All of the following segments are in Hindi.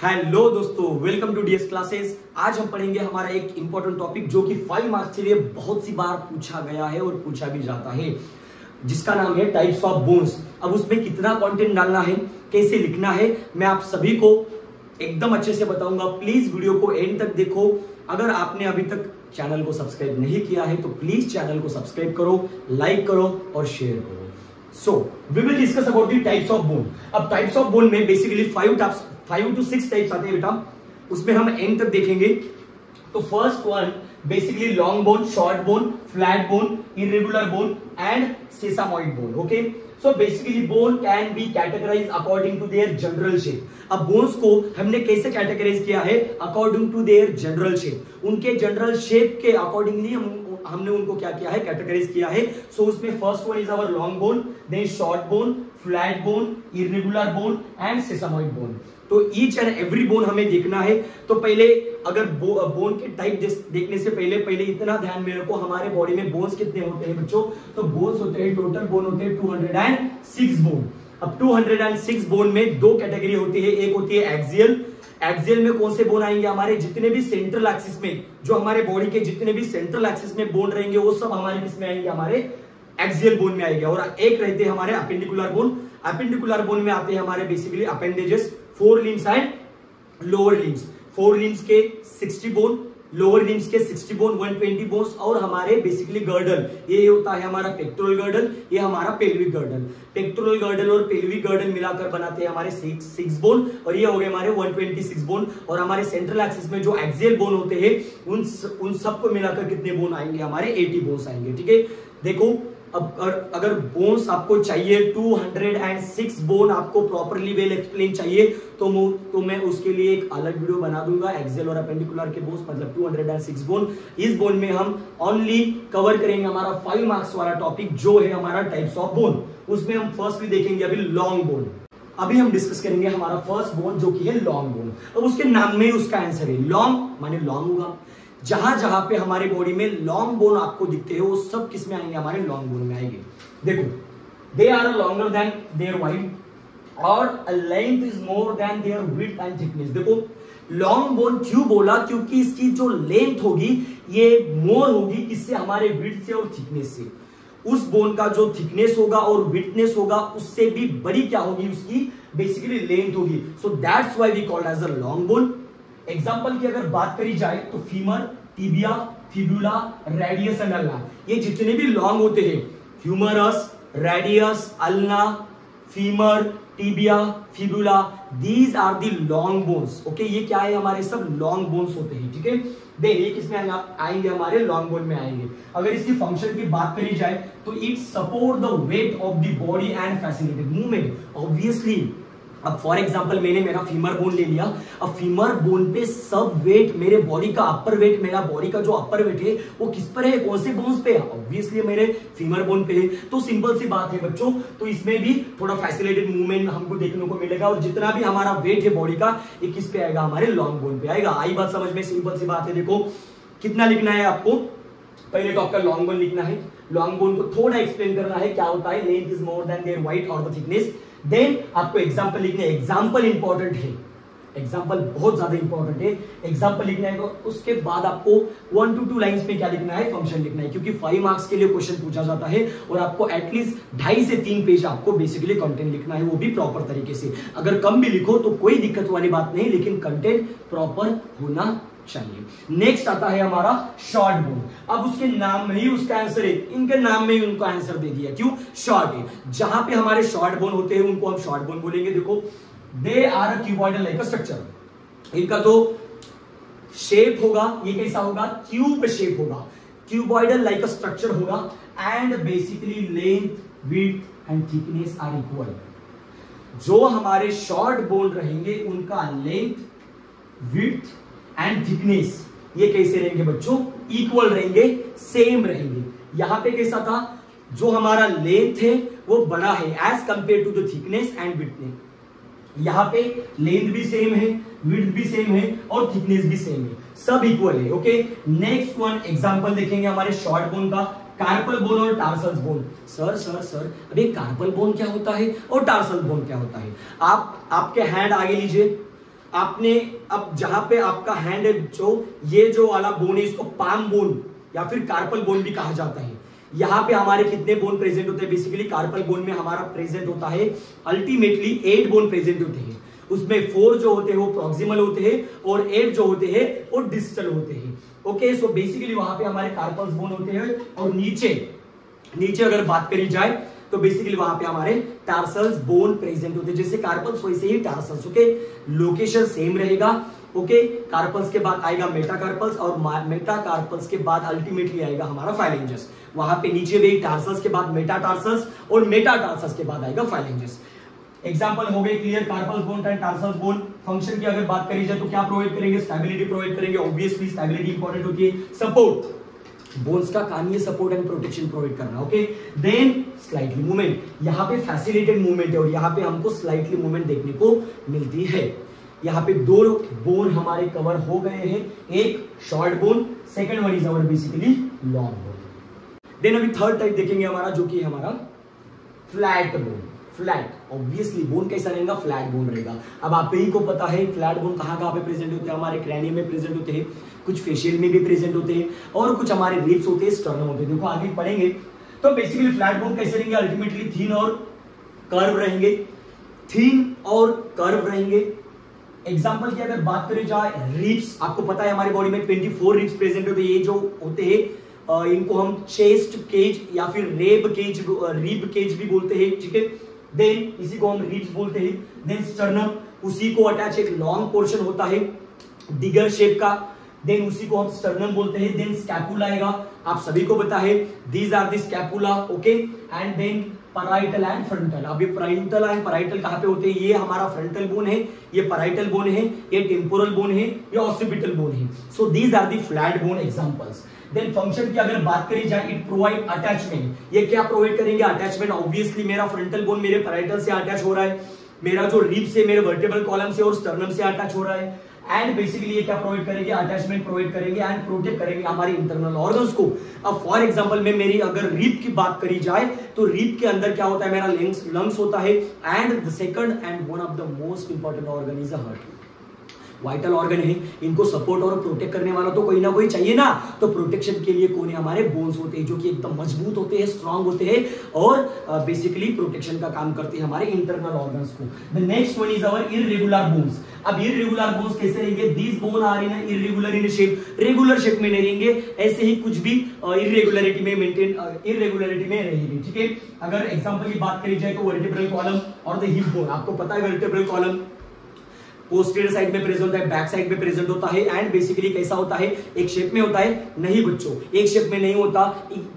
हेलो दोस्तों, वेलकम टू डीएस क्लासेस। आज हम पढ़ेंगे हमारा एक इंपॉर्टेंट टॉपिक जो कि 5 मार्क्स के लिए बहुत सी बार पूछा गया है और पूछा भी जाता है, जिसका नाम है टाइप्स ऑफ बोन्स। अब उसमें कितना कंटेंट डालना है, कैसे लिखना है, मैं आप सभी को एकदम अच्छे से बताऊंगा। प्लीज वीडियो को एंड तक देखो। अगर आपने अभी तक चैनल को सब्सक्राइब नहीं किया है तो प्लीज चैनल को सब्सक्राइब करो, लाइक करो और शेयर करो। So, we will discuss about the types of bone. अब types of bone में basically 5 to 6 टाइप्स आते हैं बेटा, उसमें हम एंड तक देखेंगे। तो first one basically long bone, short bone, flat bone, irregular bone and sesamoid bone. Okay, so basically bone can be categorise according to their general shape. अब बोन्स को हमने कैसे कैटेगराइज किया है? According to their general shape, उनके जनरल शेप के अकॉर्डिंगली हमने उनको क्या किया है, कैटेगराइज किया है। सो उसमें first one is our long bone, then short bone, flat bone, irregular bone and sesamoid bone. तो ईच एंड एवरी बोन हमें देखना है। तो पहले अगर बोन के टाइप देखने से पहले इतना ध्यान में रखो, हमारे बॉडी में बोन्स कितने होते हैं बच्चों? तो बोन्स होते हैं, टोटल बोन होते हैं 206 बोन। अब 206 बोन में दो कैटेगरी होती है, एक होती है एक्सियल। एक्सियल में कौन से बोन आएंगे? हमारे जितने भी सेंट्रल एक्सिस में, जो हमारे बॉडी के जितने भी सेंट्रल एक्सिस में बोन रहेंगे वो सब हमारे किसमें आएंगे? हमारे एक्सियल बोन में आएंगे। और एक रहते हैं हमारे अपेंडिकुलर बोन। अपेंडिकुलर बोन में आते हैं हमारे basically appendages, 4 limbs and lower limbs. 4 limbs के 60 बोन, लोअर लिम्स के 60 बोन, 120 बोन्स। और हमारे बेसिकली गर्डल, ये होता है हमारा पेक्टोरल गर्डल, ये हमारा पेल्विक गर्डल। पेक्टोरल गर्डल और पेल्विक गर्डल मिलाकर बनाते हैं हमारे 6 बोन, और ये हो गए हमारे 126 बोन। और हमारे सेंट्रल एक्सिस में जो एक्सियल बोन होते हैं उन सबको मिलाकर कितने बोन आएंगे? हमारे 80 बोन्स आएंगे। ठीक है, देखो अब अगर बोन्स आपको चाहिए 206 बोन आपको प्रॉपरली वेल एक्सप्लेन चाहिए तो मैं उसके लिए एक अलग वीडियो बना दूंगा। एक्सियल और अपेंडिकुलर के बोन्स मतलब 206 बोन। इस बोन में हम ओनली कवर करेंगे हमारा 5 मार्क्स वाला टॉपिक जो है हमारा टाइप्स ऑफ बोन। उसमें हम फर्स्ट भी देखेंगे अभी लॉन्ग बोन। अभी हम डिस्कस करेंगे हमारा फर्स्ट बोन जो कि है लॉन्ग बोन। अब उसके नाम में ही उसका आंसर है, लॉन्ग माने लॉन्ग होगा। जहां जहां पे हमारी बॉडी में लॉन्ग बोन आपको दिखते हैं वो सब किस में आएंगे? हमारे लॉन्ग बोन में आएंगे। देखो, they are longer than their wide और length is more than their width and thickness. देखो लॉन्ग बोन क्यों बोला? क्योंकि इसकी जो लेंथ होगी ये मोर होगी किससे? हमारे विड्थ से और थिकनेस से। उस बोन का जो थिकनेस होगा और विड्थनेस होगा उससे भी बड़ी क्या होगी? उसकी बेसिकली लेंथ होगी। So that's why we called as a long bone. Example की अगर बात करी जाए तो femur, tibia, fibula, radius and ulna, ये जितने भी लॉन्ग होते हैं, humerus, radius, ulna, femur, tibia, fibula, these are the long bones. Okay, ये क्या है? हमारे सब लॉन्ग बोन्स होते हैं। ठीक है, देखिए किसमें आएंगे? हमारे लॉन्ग बोन में आएंगे। अगर इसकी फंक्शन की बात करी जाए तो it support the weight of the body and facilitate movement. Obviously अब फॉर एग्जांपल मैंने मेरा फीमर बोन ले लिया। अब फीमर बोन पे सब वेट मेरे बॉडी का, अपर वेट, मेरा बॉडी का जो अपर वेट है वो किस पर है? कौन से बोन्स पे है? ऑब्वियसली मेरे फीमर बोन पे है। तो सिंपल सी बात है बच्चों, तो इसमें भी थोड़ा फैसिलिटेड मूवमेंट हमको देखने को मिलेगा। और जितना भी हमारा वेट है बॉडी का ये किस पे आएगा? हमारे लॉन्ग बोन पे आएगा। आई बात समझ में? सिंपल सी बात है। देखो कितना लिखना है आपको? पहले तो आपका लॉन्ग बोन लिखना है। लॉन्ग बोन को थोड़ा एक्सप्लेन करना है क्या होता है। Length is more than their wide और द थिकनेस। देन आपको एग्जांपल लिखना है। एग्जांपल इंपॉर्टेंट है, एग्जांपल बहुत ज्यादा इंपॉर्टेंट है। एग्जांपल लिखना है तो उसके बाद आपको 1 to 2 लाइंस में क्या लिखना है? फंक्शन लिखना है, क्योंकि 5 मार्क्स के लिए क्वेश्चन पूछा जाता है और आपको एटलीस्ट 2.5 से 3 पेज आपको बेसिकली कंटेंट लिखना है, वो भी प्रॉपर तरीके से। अगर कम भी लिखो तो कोई दिक्कत वाली बात नहीं, लेकिन कंटेंट प्रॉपर होना चाहिए। नेक्स्ट आता है हमारा शॉर्ट बोन। अब उसके नाम में ही उसका आंसर है, इनके नाम में ही उनका आंसर दे दिया। क्यों? शॉर्ट है। जहां पे हमारे शॉर्ट बोन होते हैं उनको हम शॉर्ट बोन बोलेंगे। देखो they are a cuboidal like a structure. इनका जो शेप होगा ये कैसा होगा? क्यूब शेप होगा, क्यूबॉइडल लाइक अ स्ट्रक्चर होगा। And basically length, width and thickness are equal. जो हमारे शॉर्ट बोन रहेंगे उनका लेंथ, विड्थ एंड थिकनेस ये कैसे रहेंगे बच्चों? इक्वल रहेंगे, सेम रहेंगे। यहां पे कैसा था? जो हमारा लेंथ है वो बड़ा है as compared to the thickness and width. यहां पे लेंथ भी सेम है, विड्थ भी सेम है और थिकनेस भी सेम है, सब इक्वल है। ओके, नेक्स्ट वन एग्जांपल देखेंगे हमारे शॉर्ट बोन का, कार्पल बोन और टार्सल बोन। सर अभी कार्पल बोन क्या होता है और टार्सल बोन क्या होता है? आप आपके हैंड आगे लीजिए, आपने अब जहां पे आपका हैंड है जो ये जो वाला बोन है इसको पाम बोन या फिर कार्पल बोन भी कहा जाता है। यहाँ पे हमारे कितने बोन प्रेजेंट होते हैं? बेसिकली कार्पल बोन में हमारा प्रेजेंट होता है अल्टीमेटली 8 बोन प्रेजेंट होते हैं। उसमें 4 जो होते हैं वो प्रॉक्सिमल होते हैं और 8 जो होते हैं वो डिस्टल होते हैं। ओके, सो बेसिकली वहां पे हमारे कार्पल्स बोन होते हैं और नीचे अगर बात करी जाए तो बेसिकली वहां पे हमारे टार्सल्स बोन प्रेजेंट होते हैं। जैसे कार्पल्स वैसे ही टार्सल्स। ओके, लोकेशन सेम रहेगा। ओके, कार्पल्स के बाद आएगा मेटाकार्पल्स और मेटाकार्पल्स के बाद अल्टीमेटली आएगा हमारा फाइलेंजस। वहां पे नीचे भी टार्सल्स के बाद मेटाटार्सल्स और मेटाटार्सल्स के बाद आएगा फाइलेंजस। एग्जांपल हो गए clear, carpals bone and tarsals bone. Function की अगर बात करी जाए तो क्या प्रोवाइड करेंगे? स्टेबिलिटी प्रोवाइड करेंगे। ऑब्वियसली स्टेबिलिटी इंपॉर्टेंट होती है। सपोर्ट, बोन्स का काम ये सपोर्ट एंड प्रोटेक्शन प्रोवाइड करना। ओके, देन स्लाइटली मूवमेंट, यहाँ पे फैसिलिटेड मूवमेंट है और यहाँ पे हमको स्लाइटली मूवमेंट देखने को मिलती है। यहाँ पे 2 बोन हमारे कवर हो गए हैं, एक short bone, second one is our basically long bone. Then अभी थर्ड टाइप देखेंगे हमारा, जो कि हमारा flat bone. Flat, obviously bone कैसा रहेगा? फ्लैट बोन रहेगा। अब आप ही को पता है फ्लैट बोन कहाँ पे प्रेजेंट होते हैं? हमारे क्रैनियम में प्रेजेंट होते हैं, कुछ फेशियल में भी प्रेजेंट होते हैं और कुछ हमारे रिब्स होते हैं, स्टर्नम होते हैं। देखो आगे पढ़ेंगे तो बेसिकली फ्लैट बोन कैसे रहेंगे? अल्टीमेटली थिन और कर्व रहेंगे, थिन और कर्व रहेंगे। एग्जांपल की अगर बात करी जाए, रिब्स, आपको पता है हमारे बॉडी में 24 रिब्स प्रेजेंट होते हैं। ये जो होते हैं इनको हम चेस्ट केज या फिर रिब केज भी बोलते हैं। ठीक है, देन इसी को हम रिब्स बोलते हैं। देन स्टर्नम, उसी को अटैच एक लॉन्ग पोर्शन होता है डिगर शेप का, देन उसी को हम स्टर्नम बोलते हैं। देन स्कैपुला आएगा, आप सभी को पता है these are the scapula. Okay, and then parietal and frontal. अब ये पैराइटल एंड पैराइटल कहां पे होते हैं? ये हमारा फ्रंटल बोन है, ये पैराइटल बोन है, ये टेम्पोरल बोन है, ये ऑक्सीपिटल बोन है। So these are the flat bone examples. Then function की अगर बात करी जाए, इट प्रोवाइड अटैचमेंट। ये क्या प्रोवाइड करेंगे? अटैचमेंट। ऑब्वियसली मेरा फ्रंटल बोन मेरे पैराइटल से अटैच हो रहा है, मेरा जो रिब से मेरे वर्टेब्रल कॉलम से और स्टर्नम से अटैच हो रहा है। एंड बेसिकली ये क्या प्रोवाइड करेंगे? अटैचमेंट प्रोवाइड करेंगे एंड प्रोटेक्ट करेंगे हमारे इंटरनल ऑर्गन्स को। अब फॉर एग्जांपल में मेरी अगर रिब की बात करी जाए तो रिब के अंदर क्या होता है? मेरा लंग्स होता है and the second and one of the most important organ is a heart. Vital organ है, इनको सपोर्ट और प्रोटेक्ट करने वाला तो कोई ना कोई चाहिए ना। तो प्रोटेक्शन के लिए कौन है? हमारे बोन्स होते हैं, जो कि एकदम मजबूत होते हैं, स्ट्रांग होते हैं और बेसिकली प्रोटेक्शन का काम करते हैं हमारे इंटरनल ऑर्गन्स को। The next one is our irregular bones. अब इररेगुलर बोन्स कैसे रहेंगे? These bone are in irregular in shape, regular shape में नहीं रहेंगे, ऐसे ही कुछ भी इररेगुलरिटी में रहेंगे। ठीक है, अगर एग्जांपल की बात करी जाए तो वर्टेब्रल कॉलम और द हिप बोन, आपको पता है वर्टेब्रल कॉलम पोस्टीरियर साइड में प्रेजेंट होता है, बैक साइड में प्रेजेंट होता है एंड बेसिकली कैसा होता है? एक शेप में होता है? नहीं बच्चों, एक शेप में नहीं होता,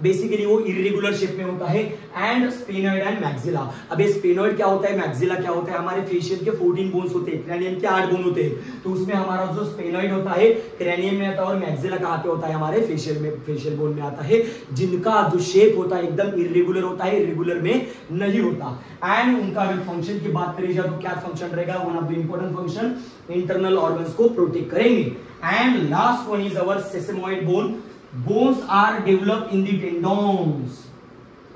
बेसिकली वो इररेगुलर शेप में होता है। And sphenoid and maxilla. अब ये स्पेनॉइड क्या होता है, मैक्सिला क्या होता है? हमारे फेशियल के 14 बोन्स होते हैं, क्रैनियम के 8 बोन होते हैं। तो उसमें हमारा जो स्पेनॉइड होता है क्रैनियम में आता है और मैक्सिला कहां पे होता है? हमारे फेशियल बोन में आता है, जिनका जो शेप होता है एकदम इररेगुलर होता है, इररेगुलर में नहीं होता। एंड उनका अगर फंक्शन की बात करी जाए तो क्या फंक्शन रहेगा? One of the important function, internal organs को प्रोटेक्ट करेंगे। And last one is our sesamoid bone. Bones are develop in the tendons.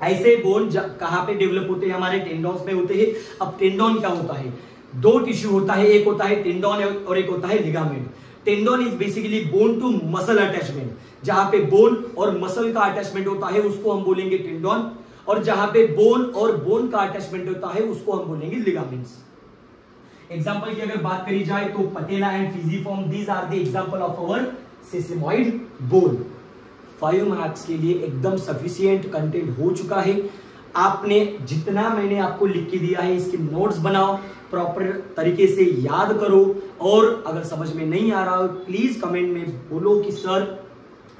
ऐसे बोन कहां पे डेवलप होते हैं? हमारे टेंडोन्स में होते हैं। अब टेंडोन क्या होता है? 2 टिश्यू होता है, एक होता है टेंडोन और एक होता है ligament. Tendon is basically bone to muscle attachment, जहां पे बोन और मसल का अटैचमेंट होता है उसको हम बोलेंगे टेंडोन, और जहां पे बोन और बोन का अटैचमेंट होता है उसको हम बोलेंगे लिगामेंट्स। एग्जांपल की अगर बात करी जाए तो patella and pisiform, these are the example of our sesamoid bone. 5 marks के लिए एकदम सफिशिएंट कंटेंट हो चुका है। आपने जितना मैंने आपको लिख के दिया है इसके नोट्स बनाओ, प्रॉपर तरीके से याद करो, और अगर समझ में नहीं आ रहा हो प्लीज कमेंट में बोलो कि सर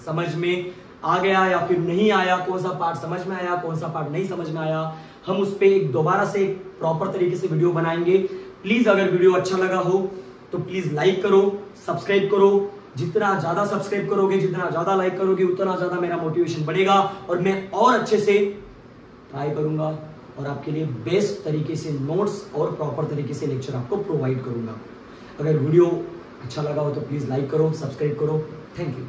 समझ में आ गया या फिर नहीं आया, कौन सा पार्ट समझ में आया, कौन सा पार्ट नहीं समझ में आया। हम उस पर दोबारा से प्रॉपर तरीके से वीडियो बनाएंगे। प्लीज अगर वीडियो अच्छा लगा हो तो प्लीज लाइक करो, सब्सक्राइब करो। जितना ज्यादा सब्सक्राइब करोगे, जितना ज्यादा लाइक करोगे, उतना ज्यादा मेरा मोटिवेशन बढ़ेगा और मैं और अच्छे से ट्राई करूंगा और आपके लिए बेस्ट तरीके से नोट्स और प्रॉपर तरीके से लेक्चर आपको प्रोवाइड करूंगा। अगर वीडियो अच्छा लगा हो तो प्लीज लाइक करो, सब्सक्राइब करो। Thank you.